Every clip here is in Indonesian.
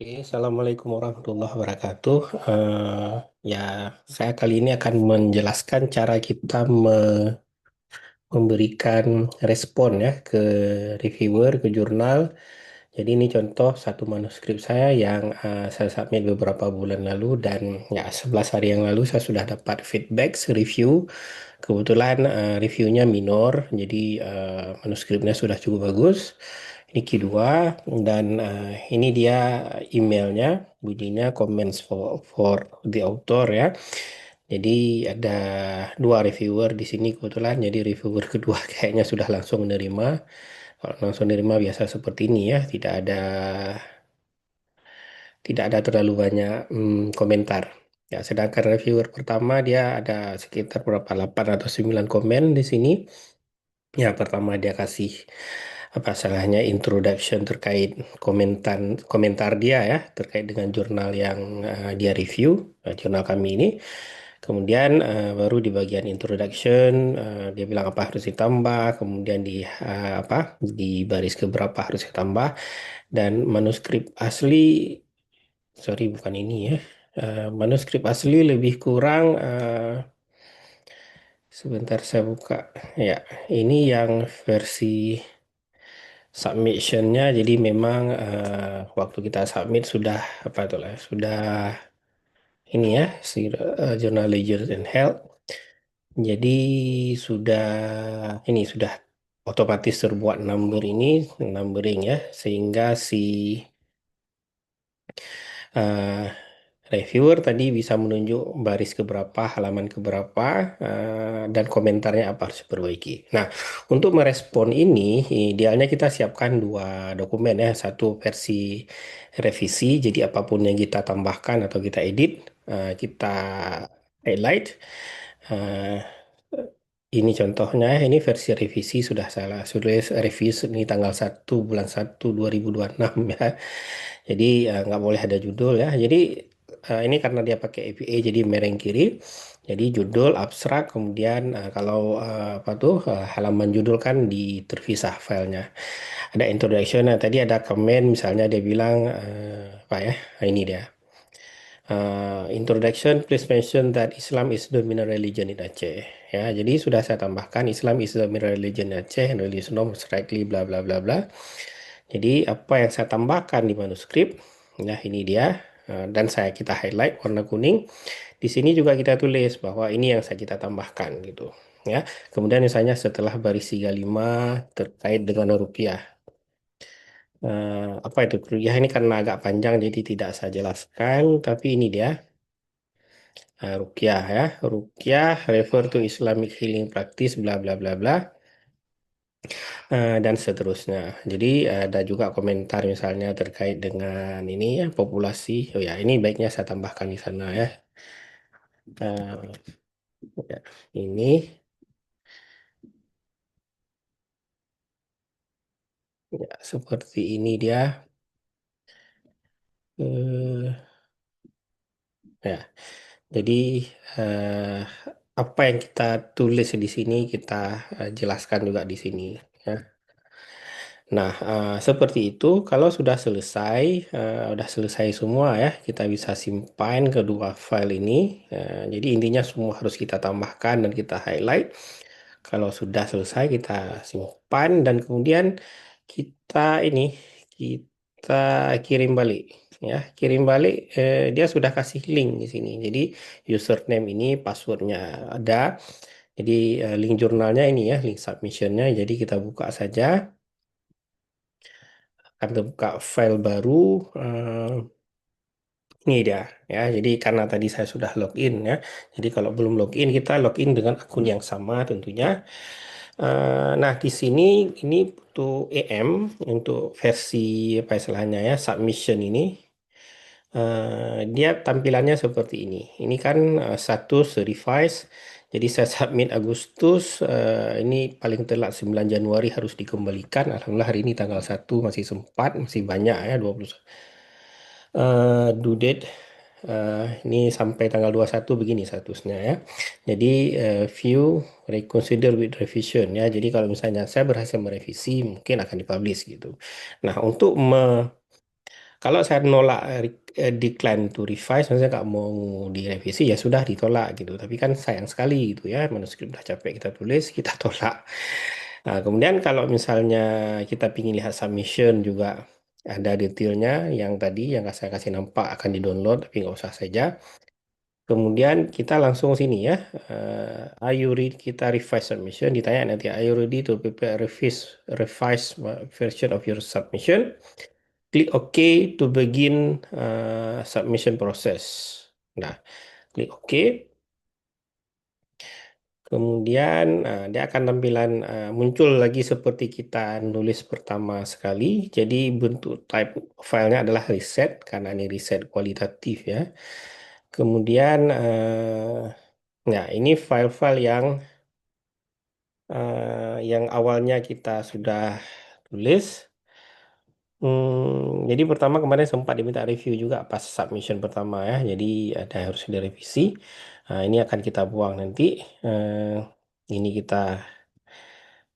Oke, Assalamualaikum warahmatullahi wabarakatuh. Ya, saya kali ini akan menjelaskan cara kita memberikan respon ya ke reviewer, ke jurnal. Jadi ini contoh satu manuskrip saya yang saya submit beberapa bulan lalu dan ya 11 hari yang lalu saya sudah dapat feedback, review. Kebetulan reviewnya minor, jadi manuskripnya sudah cukup bagus. Ini Q2 dan ini dia emailnya, bunyinya comments for the author ya. Jadi ada dua reviewer di sini kebetulan. Jadi reviewer kedua kayaknya sudah langsung menerima. Kalau langsung menerima biasa seperti ini ya, tidak ada terlalu banyak komentar. Ya, sedangkan reviewer pertama dia ada sekitar berapa 8 atau 9 komen di sini. Ya, pertama dia kasih apa salahnya introduction terkait komentar komentar dia ya terkait dengan jurnal yang dia review, jurnal kami ini. Kemudian baru di bagian introduction dia bilang apa harus ditambah, kemudian di apa di baris keberapa harus ditambah dan manuskrip asli, sorry bukan ini ya. Manuskrip asli lebih kurang sebentar saya buka. Ya, ini yang versi submissionnya, jadi memang waktu kita submit sudah apa tuh lah sudah ini ya si Journal Ledger and Health, jadi sudah ini sudah otomatis terbuat numbering ya sehingga si eh, reviewer tadi bisa menunjuk baris keberapa, halaman keberapa, dan komentarnya apa harus diperbaiki. Nah, untuk merespon ini, idealnya kita siapkan dua dokumen ya. Satu versi revisi, jadi apapun yang kita tambahkan atau kita edit, kita highlight. Eh, ini contohnya, ini versi revisi sudah revisi ini tanggal 1 bulan 1 2026 ya. Jadi nggak boleh ada judul ya. Jadi ini karena dia pakai APA jadi mereng kiri. Jadi judul abstrak, kemudian kalau apa tuh halaman judul kan terpisah filenya. Ada introduction. Nah, tadi ada komen misalnya dia bilang apa ya? Nah, ini dia. Introduction, please mention that Islam is dominant religion in Aceh. Ya, jadi sudah saya tambahkan Islam is the dominant religion in Aceh and religion norm strictly bla bla bla bla. Jadi apa yang saya tambahkan di manuskrip, nah ini dia, dan kita highlight warna kuning. Di sini juga kita tulis bahwa ini yang kita tambahkan gitu. Ya, kemudian misalnya setelah baris 35 terkait dengan rupiah. Apa itu rupiah ini karena agak panjang jadi tidak saya jelaskan, tapi ini dia. Ruqyah ya. Ruqyah refer to Islamic healing practice bla bla bla bla, dan seterusnya. Jadi ada juga komentar misalnya terkait dengan ini ya populasi. Oh ya, ini baiknya saya tambahkan di sana ya. Eh, ya, ini ya seperti ini dia. Eh, ya, jadi eh, apa yang kita tulis di sini kita jelaskan juga di sini ya. Nah, seperti itu. Kalau sudah selesai semua ya, kita bisa simpan kedua file ini. Jadi intinya semua harus kita tambahkan dan kita highlight. Kalau sudah selesai, kita simpan dan kemudian kita ini kita kirim balik. Ya, kirim balik. Dia sudah kasih link di sini. Jadi username ini, passwordnya ada. Jadi link jurnalnya ini ya, link submissionnya. Jadi kita buka saja. Akan terbuka file baru. eh, ini dia ya. Jadi karena tadi saya sudah login ya. Jadi kalau belum login kita login dengan akun yang sama tentunya. Nah di sini ini untuk untuk versi apa istilahnya ya submission ini. Dia tampilannya seperti ini. Ini kan status revise. Jadi saya submit Agustus. Ini paling telat 9 Januari harus dikembalikan. Alhamdulillah hari ini tanggal 1 masih sempat, masih banyak ya 20 due date. Ini sampai tanggal 21 begini statusnya ya. Jadi view reconsider with revision ya. Jadi kalau misalnya saya berhasil merevisi mungkin akan dipublish gitu. Nah, untuk Kalau saya nolak decline to revise, maksudnya nggak mau direvisi, ya sudah ditolak gitu. Tapi kan sayang sekali gitu ya, manuskrip udah capek kita tulis, kita tolak. Nah, kemudian kalau misalnya kita ingin lihat submission juga ada detailnya yang tadi yang saya kasih nampak akan di-download, tapi nggak usah saja. Kemudian kita langsung sini ya, are you ready, kita revise submission, ditanya nanti, are you ready to prepare revise version of your submission? Klik OK to begin submission process. Nah, klik OK. Kemudian dia akan tampilan muncul lagi seperti kita nulis pertama sekali. Jadi bentuk type filenya adalah reset karena ini reset kualitatif ya. Kemudian nah ini file-file yang awalnya kita sudah tulis. Jadi pertama kemarin sempat diminta review juga pas submission pertama ya. Jadi ada harus direvisi. Nah, ini akan kita buang nanti. Eh, ini kita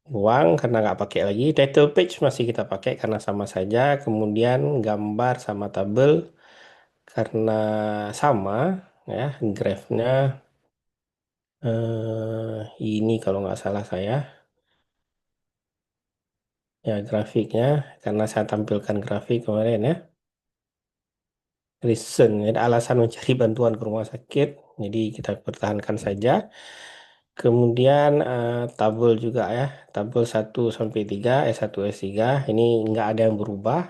buang karena nggak pakai lagi. Title page masih kita pakai karena sama saja. Kemudian gambar sama tabel karena sama ya. Graphnya ini kalau nggak salah saya ya grafiknya karena saya tampilkan grafik kemarin ya. Reason, ada alasan mencari bantuan ke rumah sakit. Jadi kita pertahankan saja. Kemudian tabel juga ya, tabel 1 sampai 3 S1 S3 ini nggak ada yang berubah.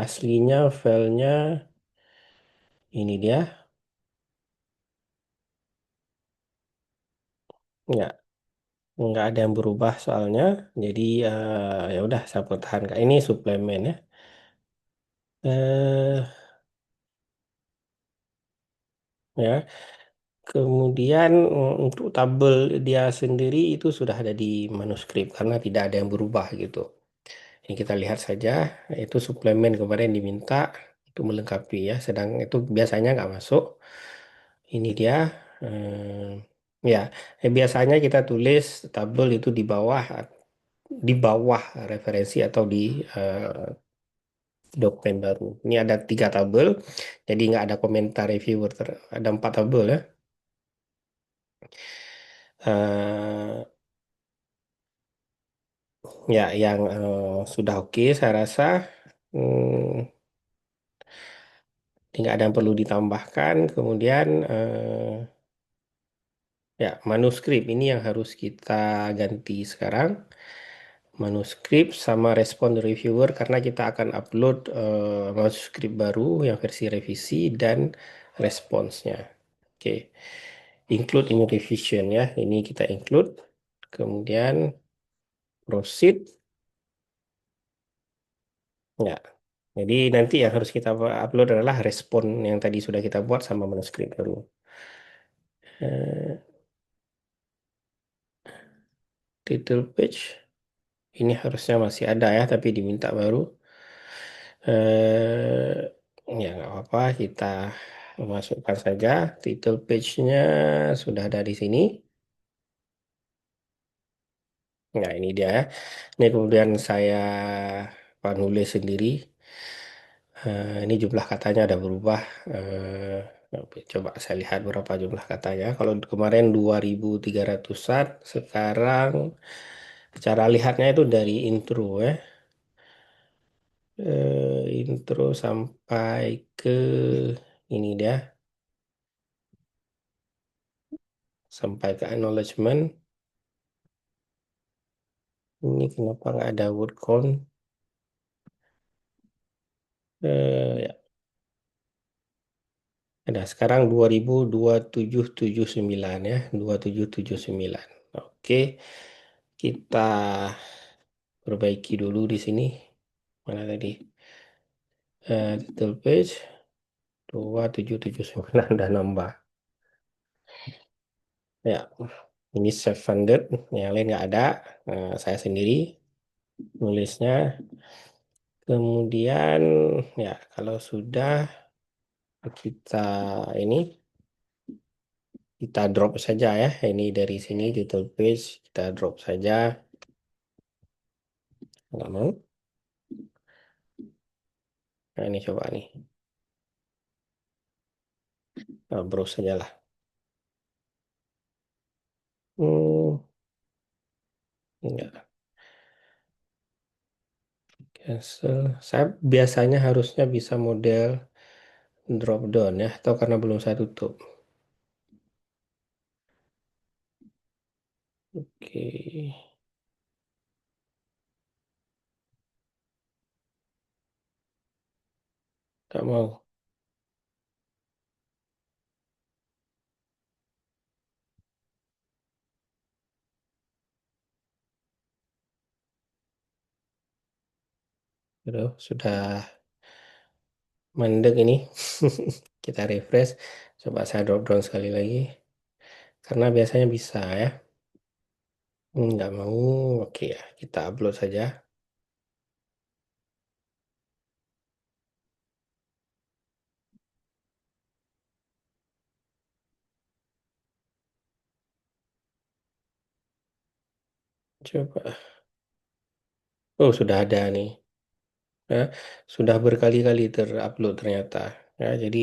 Aslinya filenya ini dia, nggak nggak ada yang berubah soalnya. Jadi ya udah saya pertahankan. Ini suplemen ya. eh ya. Kemudian untuk tabel dia sendiri itu sudah ada di manuskrip karena tidak ada yang berubah gitu. Ini kita lihat saja, itu suplemen kemarin diminta untuk melengkapi ya, sedang itu biasanya nggak masuk. Ini dia, ya, biasanya kita tulis tabel itu di bawah referensi atau di dokumen baru. Ini ada 3 tabel, jadi nggak ada komentar reviewer, ada 4 tabel ya. Eh, ya, yang sudah oke, saya rasa. Hmm, nggak ada yang perlu ditambahkan. Kemudian ya, manuskrip ini yang harus kita ganti sekarang. Manuskrip sama respon reviewer karena kita akan upload manuskrip baru yang versi revisi dan responsnya. Oke. Include in revision ya. Ini kita include. Kemudian proceed. Ya. Jadi nanti yang harus kita upload adalah respon yang tadi sudah kita buat sama manuskrip baru. Eh, Title page. Ini harusnya masih ada ya, tapi diminta baru. Ya nggak apa-apa, kita masukkan saja. Title page-nya sudah ada di sini. Nah ini dia ya. Ini kemudian saya nulis sendiri. Ini jumlah katanya ada berubah. Coba saya lihat berapa jumlah katanya. Kalau kemarin 2.300-an, sekarang cara lihatnya itu dari intro ya. Intro sampai ke ini dia, sampai ke acknowledgement. Ini kenapa nggak ada word count? Ya, ada sekarang 2779 ya, 2779. Oke, kita perbaiki dulu di sini. Mana tadi? Title page 2779 udah nambah. Ya, ini self funded, yang lain nggak ada. Saya sendiri nulisnya. Kemudian ya kalau sudah kita ini kita drop saja ya. Ini dari sini title page kita drop saja. Nggak mau. Nah, ini coba nih. Nah, browse saja lah. Hmm, enggak. Cancel. Saya biasanya harusnya bisa model drop down ya, atau karena belum saya tutup. Oke, nggak mau. Aduh, sudah mandek ini. Kita refresh. Coba saya drop down sekali lagi. Karena biasanya bisa ya. Nggak mau. Oke ya, kita upload saja. Coba. Oh, sudah ada nih. Ya, sudah berkali-kali terupload ternyata. Ya, jadi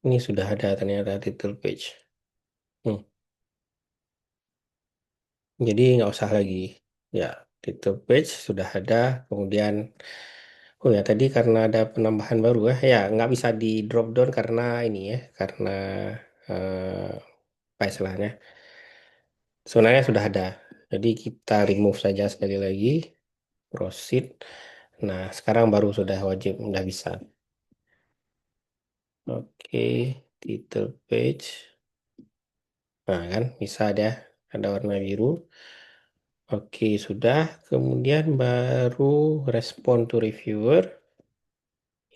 ini sudah ada ternyata title page. Hmm, jadi nggak usah lagi. Ya, title page sudah ada. Kemudian, oh ya tadi karena ada penambahan baru ya. Ya, nggak bisa di drop down karena ini ya. Karena apa istilahnya. Sebenarnya sudah ada. Jadi kita remove saja sekali lagi. Proceed. Nah, sekarang baru sudah wajib, udah bisa. Oke, title page. Nah, kan bisa ada warna biru. Oke, sudah. Kemudian baru respond to reviewer.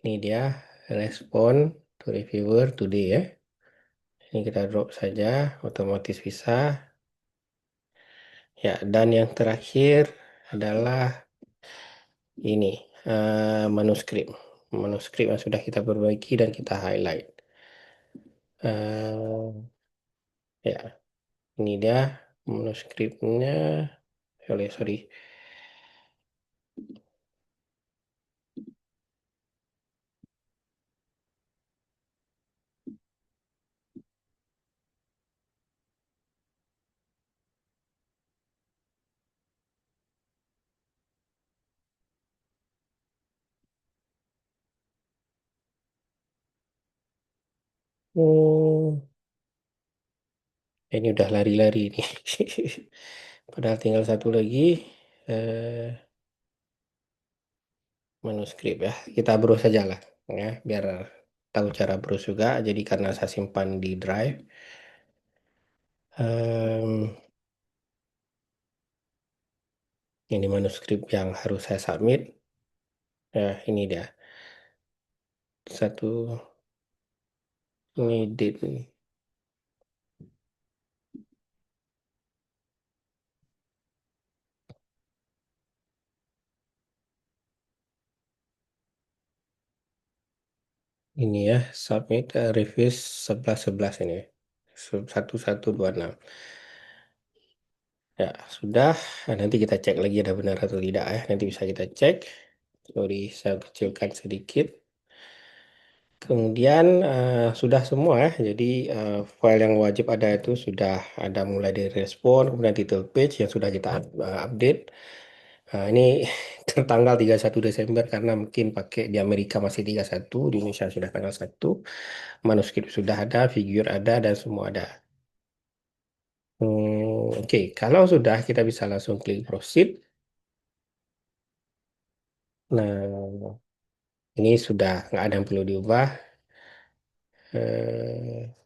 Ini dia respond to reviewer today ya. Ini kita drop saja, otomatis bisa. Ya, dan yang terakhir adalah ini manuskrip. Manuskrip yang sudah kita perbaiki dan kita highlight. Eh, ya, ini dia manuskripnya. Sorry, sorry. Oh, ini udah lari-lari nih. Padahal tinggal satu lagi eh, manuskrip ya. Kita browse saja lah ya, biar tahu cara browse juga. Jadi karena saya simpan di Drive, em, ini manuskrip yang harus saya submit. Ya, ini dia. Satu ini date nih. Ini ya, submit review 11/11 ini. 1126. Ya, sudah. Nah, nanti kita cek lagi ada benar atau tidak ya. Nanti bisa kita cek. Sorry, saya kecilkan sedikit. Kemudian sudah semua ya. Jadi file yang wajib ada itu sudah ada mulai dari respon, kemudian title page yang sudah kita update. Ini tertanggal 31 Desember karena mungkin pakai di Amerika masih 31, di Indonesia sudah tanggal 1. Manuskrip sudah ada, figure ada, dan semua ada. Oke, kalau sudah kita bisa langsung klik proceed. Nah, ini sudah nggak ada yang perlu diubah.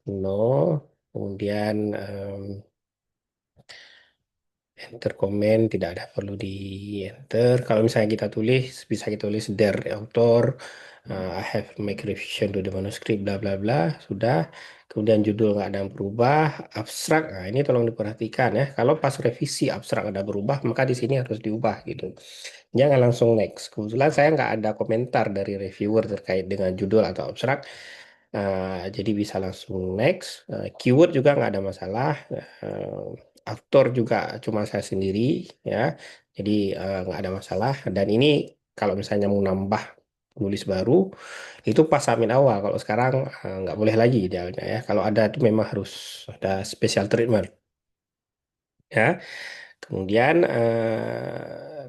No, kemudian enter komen tidak ada perlu di enter. Kalau misalnya kita tulis, bisa kita tulis der author, I have make revision to the manuscript, bla bla bla, sudah. Kemudian judul nggak ada yang berubah, abstrak. Nah, ini tolong diperhatikan ya. Kalau pas revisi abstrak ada berubah, maka di sini harus diubah gitu. Jangan langsung next. Kebetulan saya nggak ada komentar dari reviewer terkait dengan judul atau abstrak. Jadi bisa langsung next. Keyword juga nggak ada masalah. Aktor juga cuma saya sendiri, ya. Jadi nggak ada masalah. Dan ini kalau misalnya mau nambah penulis baru, itu pas submit awal. Kalau sekarang nggak boleh lagi idealnya, ya. Kalau ada itu memang harus ada special treatment, ya. Kemudian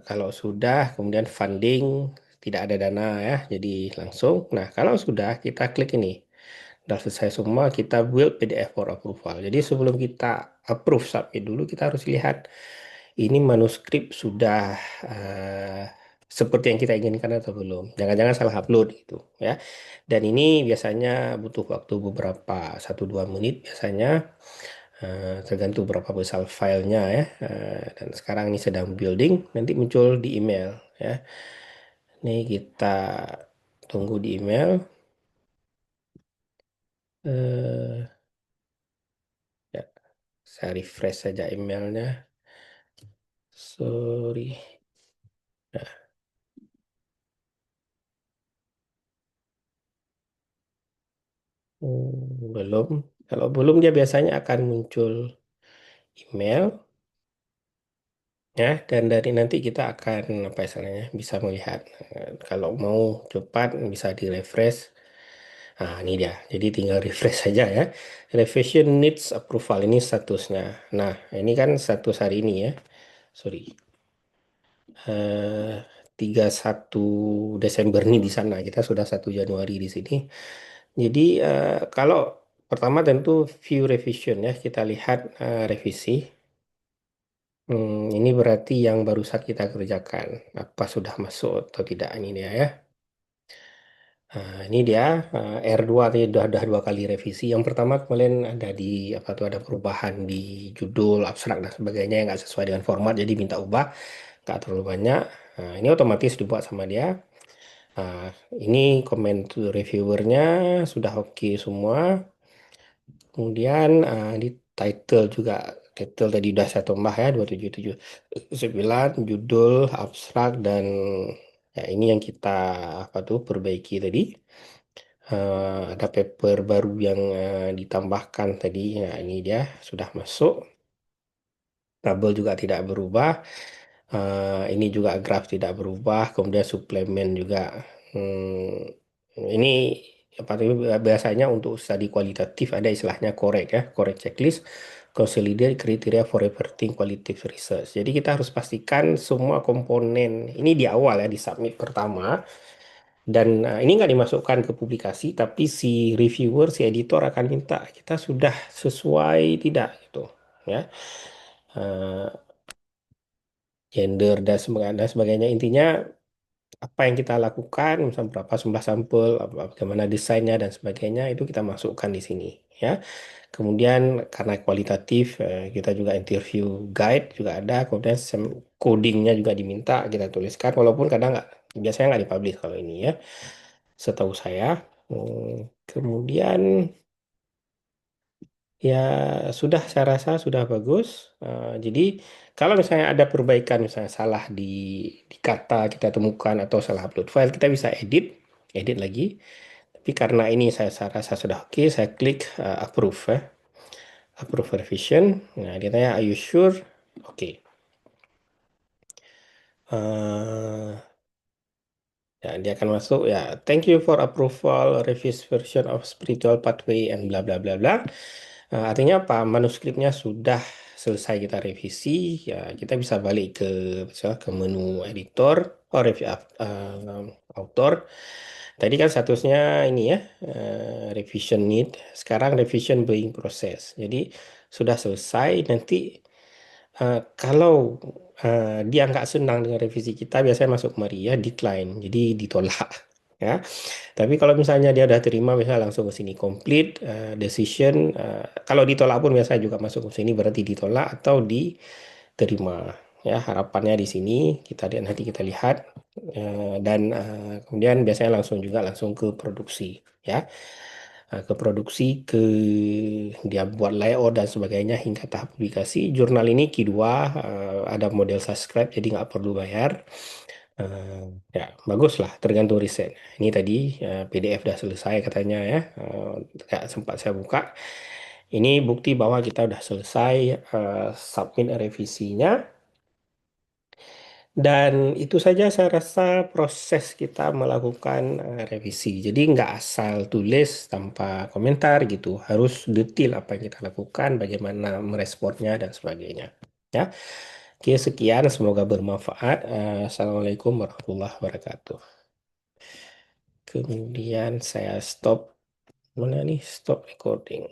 kalau sudah, kemudian funding tidak ada dana, ya, jadi langsung. Nah, kalau sudah kita klik ini, udah selesai semua, kita build PDF for approval. Jadi sebelum kita approve submit dulu, kita harus lihat ini manuskrip sudah eh, seperti yang kita inginkan atau belum. Jangan-jangan salah upload gitu, ya. Dan ini biasanya butuh waktu beberapa 1-2 menit biasanya. Tergantung berapa besar filenya, ya. Dan sekarang ini sedang building, nanti muncul di email, ya. Ini kita tunggu di email. Eh, ya, saya refresh saja emailnya. Sorry. Nah, belum. Kalau belum, dia biasanya akan muncul email, ya. Dan dari nanti kita akan apa istilahnya bisa melihat. Kalau mau cepat bisa di refresh. Nah, ini dia. Jadi tinggal refresh saja, ya. Revision needs approval, ini statusnya. Nah, ini kan status hari ini, ya. Sorry. 31 Desember nih di sana. Kita sudah 1 Januari di sini. Jadi kalau pertama tentu view revision, ya. Kita lihat revisi. Ini berarti yang barusan kita kerjakan. Apa sudah masuk atau tidak, ini dia, ya. Nah, ini dia R2 tadi udah 2 kali revisi. Yang pertama kemarin ada di apa tuh, ada perubahan di judul, abstrak dan sebagainya yang nggak sesuai dengan format, jadi minta ubah, nggak terlalu banyak. Nah, ini otomatis dibuat sama dia. Nah, ini komen to reviewernya sudah oke semua. Kemudian di title juga, title tadi udah saya tambah, ya, 2779, judul, abstrak, dan ya ini yang kita apa tuh perbaiki tadi. Ada paper baru yang ditambahkan tadi. Nah, ini dia sudah masuk. Tabel juga tidak berubah. Ini juga graf tidak berubah. Kemudian suplemen juga. Ini apa tuh, biasanya untuk studi kualitatif ada istilahnya korek, ya, korek checklist. Consolidate criteria for reporting qualitative research. Jadi kita harus pastikan semua komponen ini di awal, ya, di submit pertama. Dan ini nggak dimasukkan ke publikasi, tapi si reviewer, si editor akan minta kita sudah sesuai tidak, gitu, ya. Eh, Gender dan sebagainya. Intinya apa yang kita lakukan, misalnya berapa jumlah sampel, bagaimana desainnya dan sebagainya, itu kita masukkan di sini, ya. Kemudian karena kualitatif, kita juga interview guide juga ada, kemudian codingnya juga diminta kita tuliskan, walaupun kadang nggak, biasanya nggak dipublish kalau ini, ya, setahu saya. Kemudian ya sudah, saya rasa sudah bagus. Jadi kalau misalnya ada perbaikan, misalnya salah di kata kita temukan atau salah upload file, kita bisa edit lagi. Tapi karena ini saya rasa sudah oke, saya klik approve, ya. Approve revision. Nah, dia tanya, are you sure? Oke. Eh, Ya, dia akan masuk, ya. Thank you for approval revised version of spiritual pathway and bla bla bla bla. Artinya apa? Manuskripnya sudah selesai kita revisi. Ya, kita bisa balik ke misalnya ke menu editor, review author. Tadi kan statusnya ini, ya, revision need. Sekarang revision being process. Jadi sudah selesai. Nanti kalau dia nggak senang dengan revisi kita, biasanya masuk kemari, ya, decline, jadi ditolak, ya. Tapi kalau misalnya dia udah terima, misalnya langsung ke sini complete decision. Kalau ditolak pun biasanya juga masuk ke sini, berarti ditolak atau diterima, ya. Harapannya di sini kita lihat, nanti kita lihat. Dan kemudian biasanya langsung ke produksi, ya. Ke produksi, dia buat layout dan sebagainya hingga tahap publikasi. Jurnal ini Q2, ada model subscribe, jadi nggak perlu bayar. Eh, ya, bagus lah, tergantung riset. Ini tadi PDF udah selesai katanya ya. Nggak sempat saya buka. Ini bukti bahwa kita udah selesai submit revisinya. Dan itu saja saya rasa proses kita melakukan revisi. Jadi nggak asal tulis tanpa komentar gitu. Harus detail apa yang kita lakukan, bagaimana meresponnya dan sebagainya. Ya, oke sekian. Semoga bermanfaat. Assalamualaikum warahmatullahi wabarakatuh. Kemudian saya stop. Mana nih stop recording?